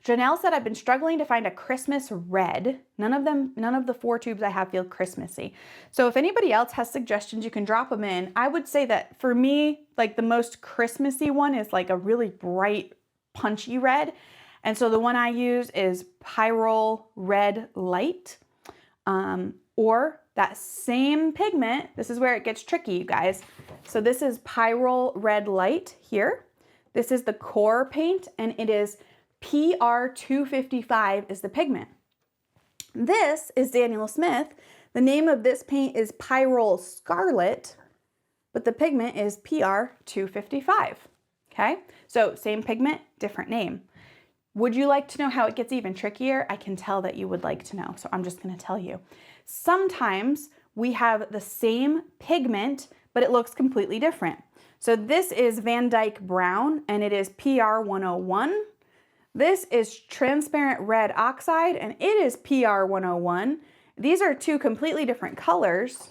Janelle said, I've been struggling to find a Christmas red. None of the 4 tubes I have feel Christmassy. So if anybody else has suggestions, you can drop them in. I would say that for me, like the most Christmassy one is like a really bright, punchy red. And so the one I use is Pyrrole Red Light, or that same pigment. This is where it gets tricky, you guys. So this is Pyrrole Red Light here. This is the core paint, and it is PR255 is the pigment. This is Daniel Smith. The name of this paint is Pyrrole Scarlet, but the pigment is PR255. Okay, so same pigment, different name. Would you like to know how it gets even trickier? I can tell that you would like to know, so I'm just going to tell you. Sometimes we have the same pigment, but it looks completely different. So this is Van Dyke Brown, and it is PR101. This is Transparent Red Oxide, and it is PR101. These are 2 completely different colors,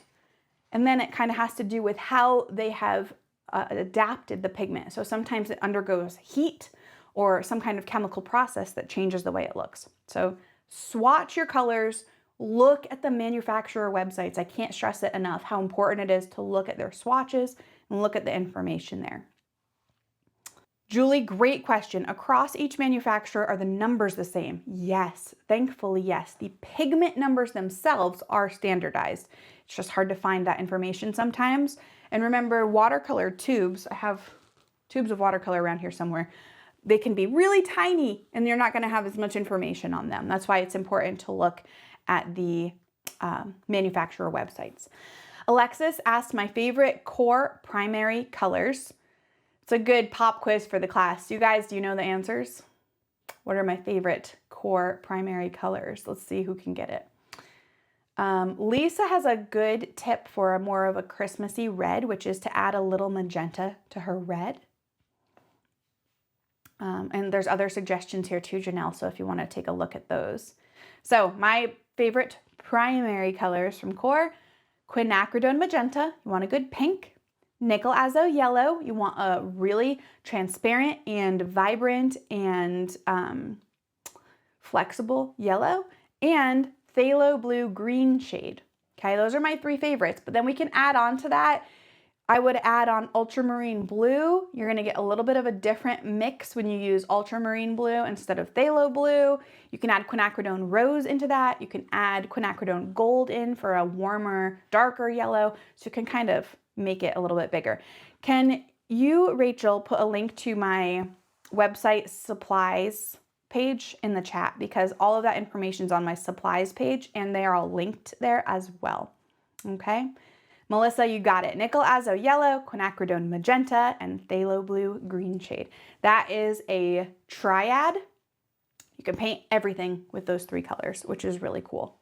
and then it kind of has to do with how they have adapted the pigment. So sometimes it undergoes heat or some kind of chemical process that changes the way it looks. So swatch your colors, look at the manufacturer websites. I can't stress it enough how important it is to look at their swatches and look at the information there. Julie, great question. Across each manufacturer, are the numbers the same? Yes, thankfully, yes. The pigment numbers themselves are standardized. It's just hard to find that information sometimes. And remember, watercolor tubes, I have tubes of watercolor around here somewhere. They can be really tiny and you're not going to have as much information on them. That's why it's important to look at the manufacturer websites. Alexis asked my favorite core primary colors. It's a good pop quiz for the class. You guys, do you know the answers? What are my favorite core primary colors? Let's see who can get it. Lisa has a good tip for a more of a Christmassy red, which is to add a little magenta to her red. And there's other suggestions here too, Janelle, so if you want to take a look at those. So my favorite primary colors from Core: quinacridone magenta, you want a good pink; nickel azo yellow, you want a really transparent and vibrant and flexible yellow; and phthalo blue green shade. Okay, those are my 3 favorites, but then we can add on to that. I would add on ultramarine blue. You're gonna get a little bit of a different mix when you use ultramarine blue instead of phthalo blue. You can add quinacridone rose into that. You can add quinacridone gold in for a warmer, darker yellow. So you can kind of make it a little bit bigger. Can you, Rachel, put a link to my website supplies page in the chat? Because all of that information is on my supplies page and they are all linked there as well. Okay. Melissa, you got it. Nickel azo yellow, quinacridone magenta, and phthalo blue green shade. That is a triad. You can paint everything with those 3 colors, which is really cool.